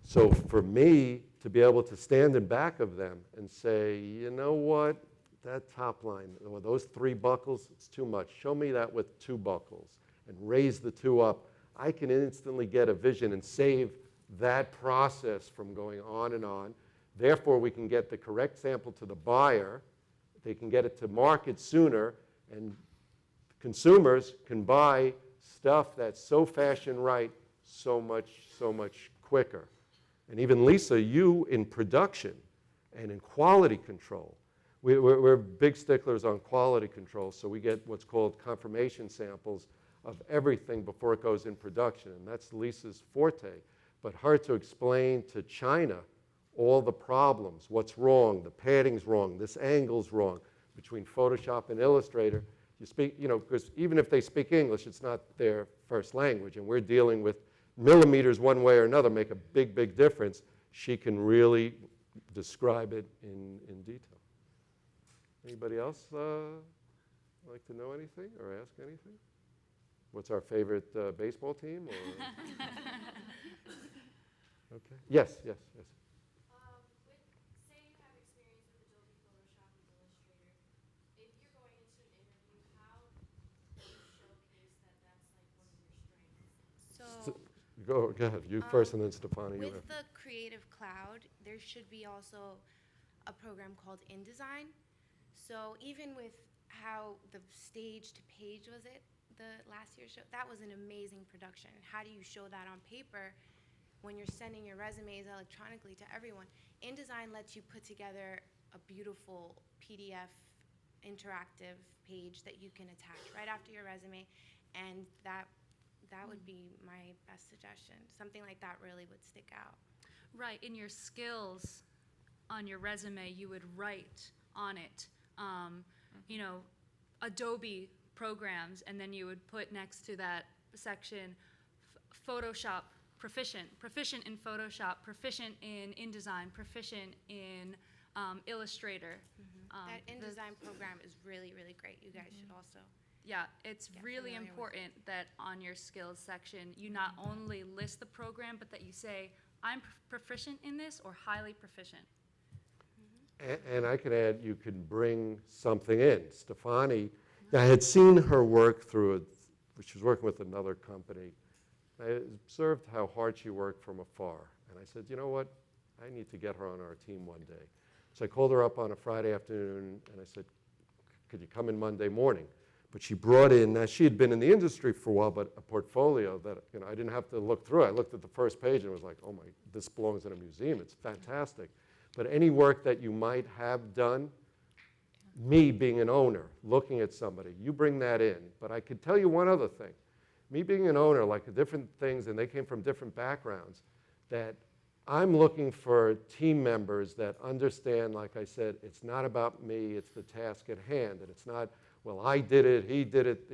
So for me to be able to stand in back of them and say, you know what, that top line, or those 3 buckles, it's too much. Show me that with 2 buckles and raise the 2 up. I can instantly get a vision and save that process from going on and on. Therefore, we can get the correct sample to the buyer. They can get it to market sooner, and consumers can buy stuff that's so fashion right so much quicker. And even Lisa, you in production and in quality control, we're big sticklers on quality control, so we get what's called confirmation samples of everything before it goes in production, and that's Lisa's forte. But her to explain to China all the problems, what's wrong, the padding's wrong, this angle's wrong, between Photoshop and Illustrator, you speak, because even if they speak English, it's not their first language, and we're dealing with millimeters one way or another make a big difference. She can really describe it in detail. Anybody else like to know anything or ask anything? What's our favorite baseball team? Or okay. Yes. With, say you have experience with Adobe Photoshop and Illustrator, if you're going into an interview, how do you showcase that that's like one of your strengths? So Go ahead. You first, and then Stefani. You with the Creative Cloud, there should be also a program called InDesign. So even with how the stage to page was it, the last year's show, that was an amazing production. How do you show that on paper when you're sending your resumes electronically to everyone? InDesign lets you put together a beautiful PDF interactive page that you can attach right after your resume, and that would be my best suggestion. Something like that really would stick out. Right, in your skills on your resume, you would write on it, Adobe programs, and then you would put next to that section Photoshop proficient in Photoshop, proficient in InDesign, proficient in Illustrator. That InDesign program is really, really great. You guys should also. Yeah, it's Get really familiar with important that on your skills section, you not only list the program, but that you say, I'm proficient in this or highly proficient. And I could add, you can bring something in. Stefani, I had seen her work through she was working with another company. I observed how hard she worked from afar. And I said, you know what? I need to get her on our team one day. So I called her up on a Friday afternoon, and I said, could you come in Monday morning? But she brought in, now she had been in the industry for a while, but a portfolio that I didn't have to look through. I looked at the first page and was like, oh my, this belongs in a museum. It's fantastic. But any work that you might have done, me being an owner, looking at somebody, you bring that in. But I could tell you one other thing. Me being an owner, like different things, and they came from different backgrounds, that I'm looking for team members that understand, like I said, it's not about me, it's the task at hand. And it's not, well, I did it, he did it.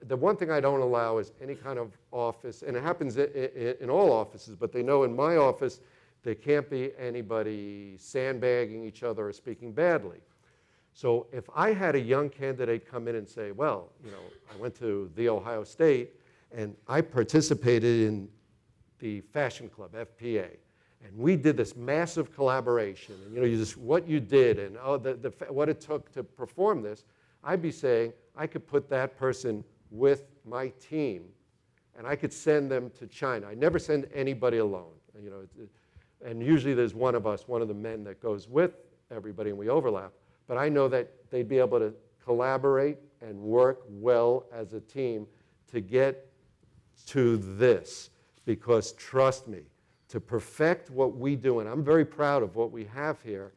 The one thing I don't allow is any kind of office, and it happens in all offices, but they know in my office, there can't be anybody sandbagging each other or speaking badly. So if I had a young candidate come in and say, well, I went to The Ohio State and I participated in the Fashion Club, FPA, and we did this massive collaboration, and what you did and what it took to perform this, I'd be saying I could put that person with my team and I could send them to China. I never send anybody alone. And usually there's one of us, one of the men that goes with everybody, and we overlap. But I know that they'd be able to collaborate and work well as a team to get to this. Because trust me, to perfect what we do, and I'm very proud of what we have here,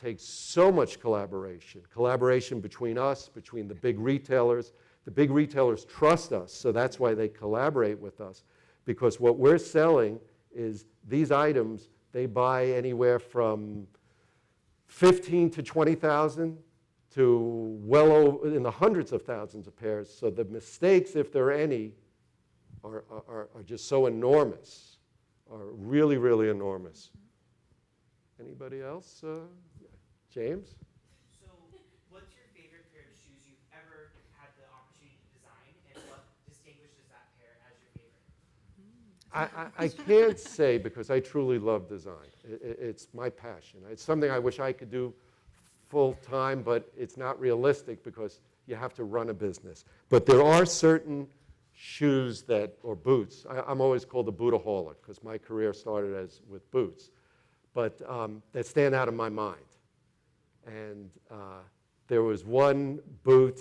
takes so much collaboration between us, between the big retailers. The big retailers trust us, so that's why they collaborate with us. Because what we're selling is these items, they buy anywhere from 15 to 20,000 to well over in the hundreds of thousands of pairs. So the mistakes, if there are any, are just so enormous are really, really enormous. Anybody else? James? So, what's your favorite pair of shoes you've ever had the opportunity to design, and what distinguishes that pair as your favorite? I can't say because I truly love design. It's my passion. It's something I wish I could do full time, but it's not realistic because you have to run a business. But there are certain shoes or boots. I'm always called a bootaholic because my career started with boots, but that stand out in my mind. And there was one boot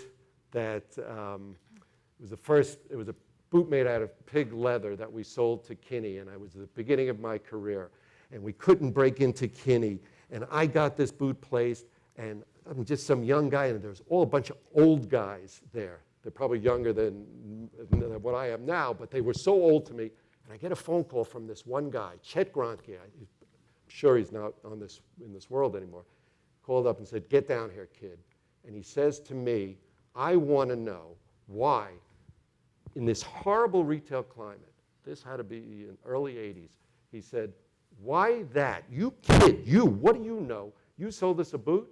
that it was a boot made out of pig leather that we sold to Kinney, and I was at the beginning of my career, and we couldn't break into Kinney, and I got this boot placed, and I'm just some young guy, and there's all a bunch of old guys there. They're probably younger than what I am now, but they were so old to me, and I get a phone call from this one guy, Chet Grantke. I'm sure he's not in this world anymore. Called up and said, "Get down here, kid." And he says to me, "I want to know why, in this horrible retail climate," this had to be in early 80s, he said, "Why that? You kid, what do you know? You sold us a boot,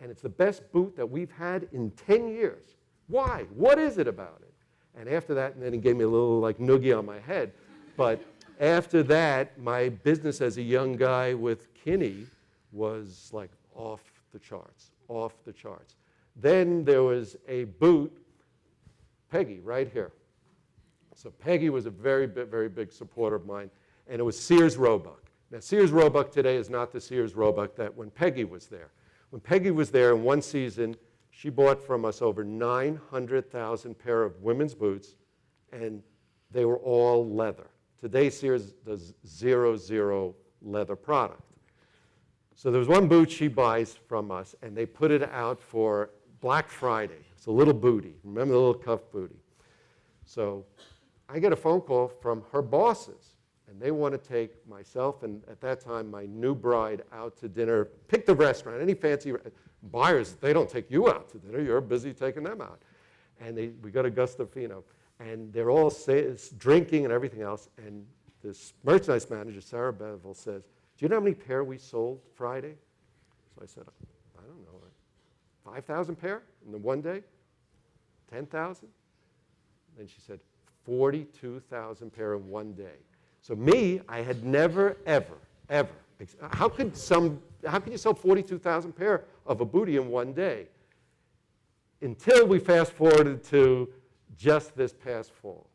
and it's the best boot that we've had in 10 years. Why? What is it about it?" And after that, and then he gave me a little like noogie on my head. But after that, my business as a young guy with Kinney was like off the charts, off the charts. Then there was a boot, Peggy, right here. So Peggy was a very big supporter of mine, and it was Sears Roebuck. Now, Sears Roebuck today is not the Sears Roebuck that when Peggy was there. When Peggy was there in one season, she bought from us over 900,000 pair of women's boots, and they were all leather. Today, Sears does 0 leather product. So there was one boot she buys from us, and they put it out for Black Friday. It's a little bootie. Remember the little cuff bootie? So I get a phone call from her bosses, and they want to take myself and, at that time, my new bride out to dinner. Pick the restaurant, any fancy buyers, they don't take you out to dinner. You're busy taking them out. And we go to Gustafino, and they're all drinking and everything else, and this merchandise manager, Sarah Bevel, says, "Do you know how many pair we sold Friday?" So I said, "I don't know, 5,000 pair in the one day? 10,000? Then she said, 42,000 pair in one day. So me, I had never, ever, how could you sell 42,000 pair of a bootie in one day? Until we fast forwarded to just this past fall.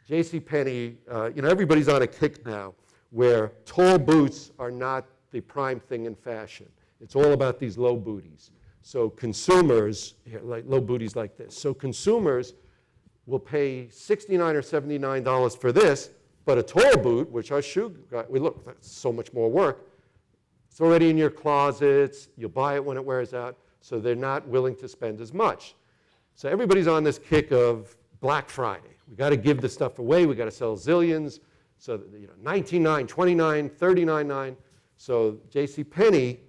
JCPenney, everybody's on a kick now where tall boots are not the prime thing in fashion. It's all about these low booties. So consumers, like low booties like this. So consumers will pay $69 or $79 for this, but a tall boot, which our shoe guy, look, that's so much more work. It's already in your closets. You'll buy it when it wears out. So they're not willing to spend as much. So everybody's on this kick of Black Friday. We got to give this stuff away. We got to sell zillions. So $19.9, $29, $39.9. So JCPenney,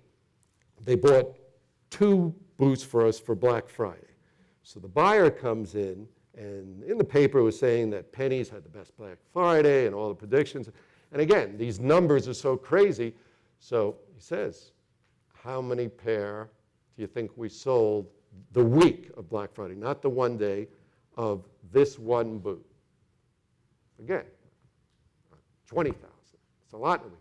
they bought 2 boots for us for Black Friday. So the buyer comes in, and in the paper it was saying that Penny's had the best Black Friday and all the predictions. And again, these numbers are so crazy. So he says, how many pair do you think we sold the week of Black Friday, not the one day, of this one boot? Again, 20,000. It's a lot in a week.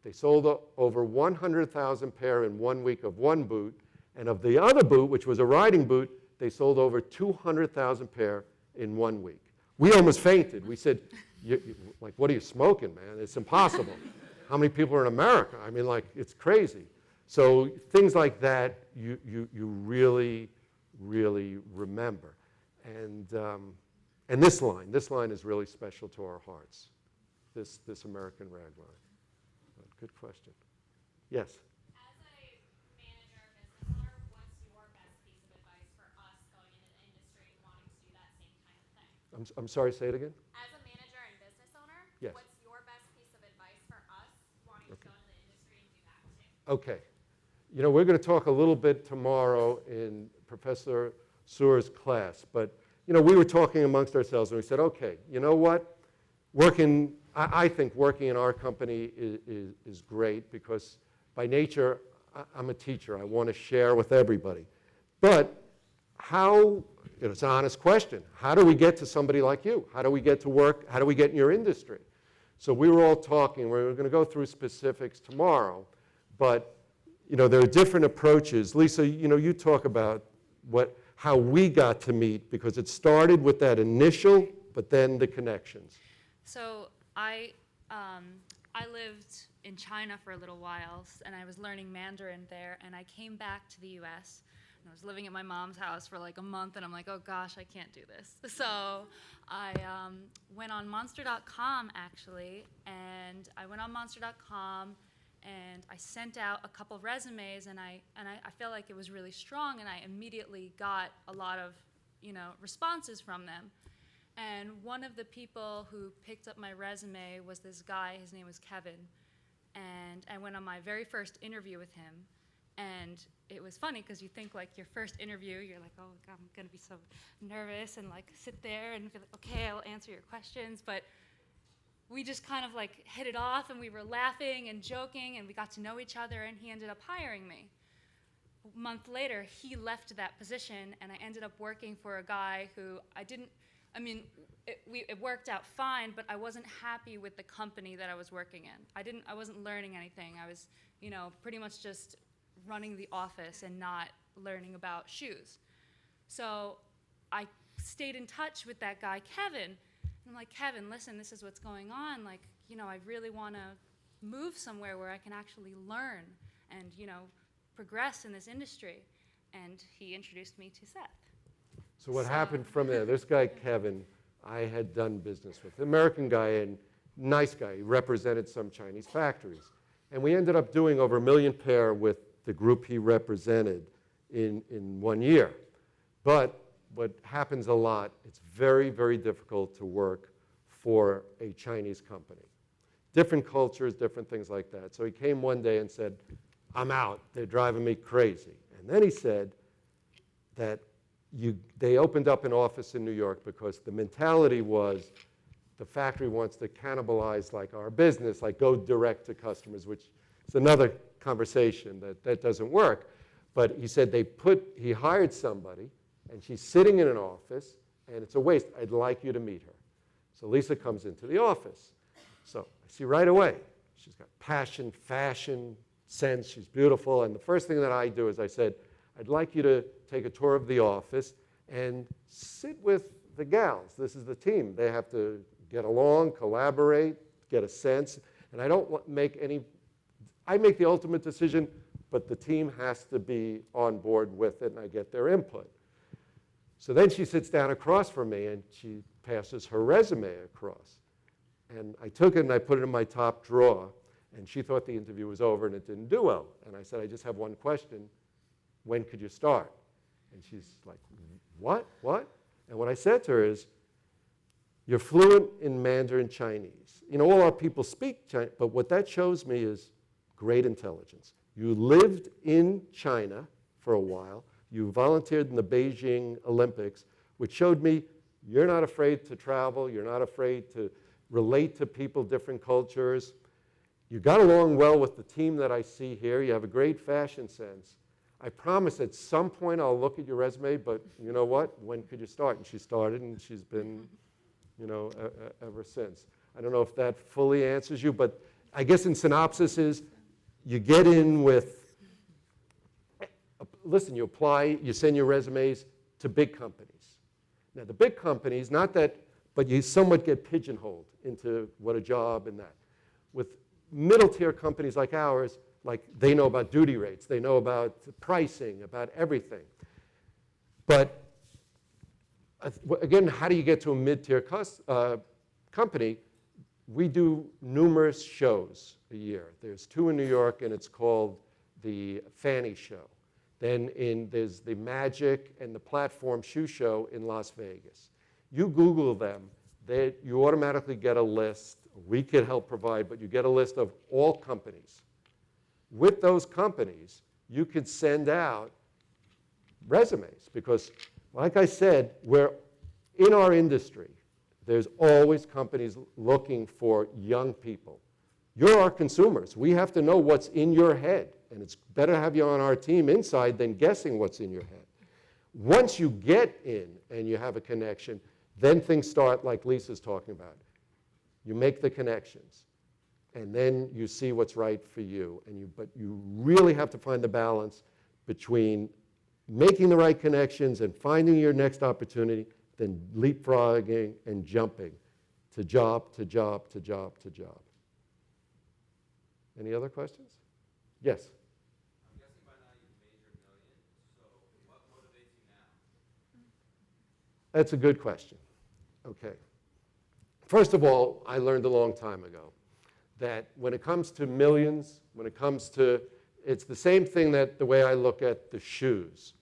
They sold over 100,000 pair in 1 week of one boot, and of the other boot, which was a riding boot, they sold over 200,000 pair in 1 week. We almost fainted. We said, like, what are you smoking, man? It's impossible. How many people are in America? I mean, like, it's crazy. So things like that, you really, really remember. And this line is really special to our hearts, this American ragline. Good question. Yes? As a manager or business owner, what's your best piece of advice for us going into the industry and wanting to do that same kind of thing? I'm sorry, say it again? As a manager and business owner, Yes. what's your best piece of advice for us wanting to go into the industry and do that too? Okay. We're going to talk a little bit tomorrow in Professor Sewer's class, but we were talking amongst ourselves and we said, okay, you know what? Working I think working in our company is great because by nature, I'm a teacher. I want to share with everybody. But how, it's an honest question, how do we get to somebody like you? How do we get to work? How do we get in your industry? So we were all talking, we're going to go through specifics tomorrow, but there are different approaches. Lisa, you talk about how we got to meet, because it started with that initial, but then the connections. So I lived in China for a little while, and I was learning Mandarin there, and I came back to the U.S., and I was living at my mom's house for like a month, and I'm like, oh gosh, I can't do this. So I went on Monster.com, actually, and I went on Monster.com, and I sent out a couple resumes, and I felt like it was really strong, and I immediately got a lot of responses from them. And one of the people who picked up my resume was this guy. His name was Kevin. And I went on my very first interview with him. And it was funny because you think like your first interview, you're like, oh, God, I'm going to be so nervous and like sit there and be like, okay, I'll answer your questions. But we just kind of like hit it off, and we were laughing and joking, and we got to know each other, and he ended up hiring me. A month later, he left that position, and I ended up working for a guy who it worked out fine, but I wasn't happy with the company that I was working in. I wasn't learning anything. I was, pretty much just running the office and not learning about shoes. So I stayed in touch with that guy, Kevin. I'm like, Kevin, listen, this is what's going on. Like, I really want to move somewhere where I can actually learn and, progress in this industry. And he introduced me to Seth. So what happened from there? This guy, Kevin, I had done business with. American guy and nice guy. He represented some Chinese factories. And we ended up doing over 1 million pair with the group he represented in 1 year. But what happens a lot, it's very, very difficult to work for a Chinese company. Different cultures, different things like that. So he came one day and said, I'm out. They're driving me crazy. And then he said that they opened up an office in New York because the mentality was the factory wants to cannibalize like our business, like go direct to customers, which is another conversation that doesn't work. But he said he hired somebody, and she's sitting in an office, and it's a waste. I'd like you to meet her. So Lisa comes into the office. So I see right away, she's got passion, fashion, sense, she's beautiful. And the first thing that I do is I said, I'd like you to take a tour of the office and sit with the gals. This is the team. They have to get along, collaborate, get a sense. And I don't I make the ultimate decision, but the team has to be on board with it, and I get their input. So then she sits down across from me, and she passes her resume across. And I took it, and I put it in my top drawer, and she thought the interview was over, and it didn't do well. And I said, I just have one question. When could you start? And she's like, what? And what I said to her is, you're fluent in Mandarin Chinese. All our people speak Chinese, but what that shows me is great intelligence. You lived in China for a while. You volunteered in the Beijing Olympics, which showed me you're not afraid to travel. You're not afraid to relate to people, different cultures. You got along well with the team that I see here. You have a great fashion sense. I promise at some point I'll look at your resume, but you know what? When could you start? And she started, and she's been, ever since. I don't know if that fully answers you, but I guess in synopsis is you get in with, listen, you apply, you send your resumes to big companies. Now the big companies, not that, but you somewhat get pigeonholed into what a job and that. With middle tier companies like ours, like they know about duty rates, they know about pricing, about everything. But again, how do you get to a mid-tier company? We do numerous shows a year. There's 2 in New York, and it's called the Fanny Show. Then there's the Magic and the Platform Shoe Show in Las Vegas. You Google them, you automatically get a list. We could help provide, but you get a list of all companies. With those companies, you could send out resumes because, like I said, we're in our industry. there's always companies looking for young people. You're our consumers. We have to know what's in your head, and it's better to have you on our team inside than guessing what's in your head. Once you get in and you have a connection, then things start like Lisa's talking about. You make the connections, and then you see what's right for you. But you really have to find the balance between making the right connections and finding your next opportunity, then leapfrogging and jumping to job, to job, to job, to job. Any other questions? Yes? I'm guessing by now you've made your million, so what motivates you now? That's a good question. Okay. First of all, I learned a long time ago that when it comes to millions, when it comes to, it's the same thing that the way I look at the shoes.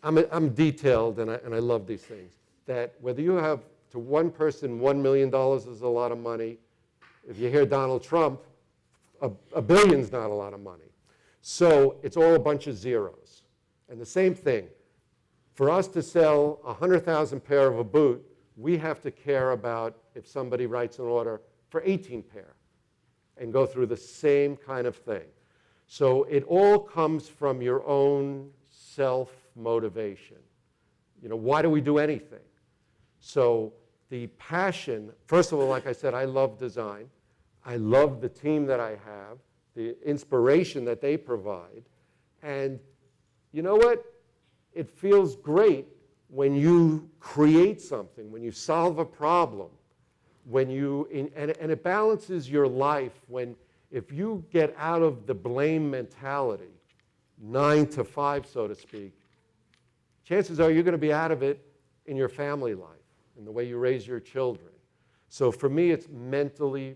I'm detailed, and I love these things, that whether you have, to one person, $1 million is a lot of money. If you hear Donald Trump, a billion's not a lot of money. So it's all a bunch of zeros. And the same thing, for us to sell 100,000 pair of a boot, we have to care about if somebody writes an order for 18 pair and go through the same kind of thing. So it all comes from your own self-motivation. You know, why do we do anything? So the passion, first of all, like I said, I love design. I love the team that I have, the inspiration that they provide. And you know what? It feels great when you create something, when you solve a problem, when you, and it balances your life when, if you get out of the blame mentality, 9 to 5, so to speak, chances are you're going to be out of it in your family life and the way you raise your children. So for me, it's mentally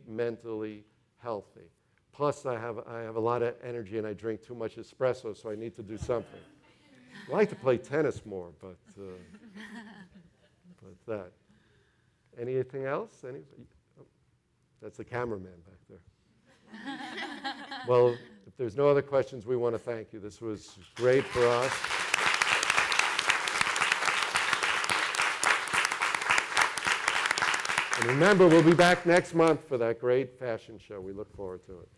healthy. Plus, I have a lot of energy and I drink too much espresso, so I need to do something. I like to play tennis more, but that. Anything else? Oh, that's the cameraman back there. Well, if there's no other questions, we want to thank you. This was great for us. And remember, we'll be back next month for that great fashion show. We look forward to it.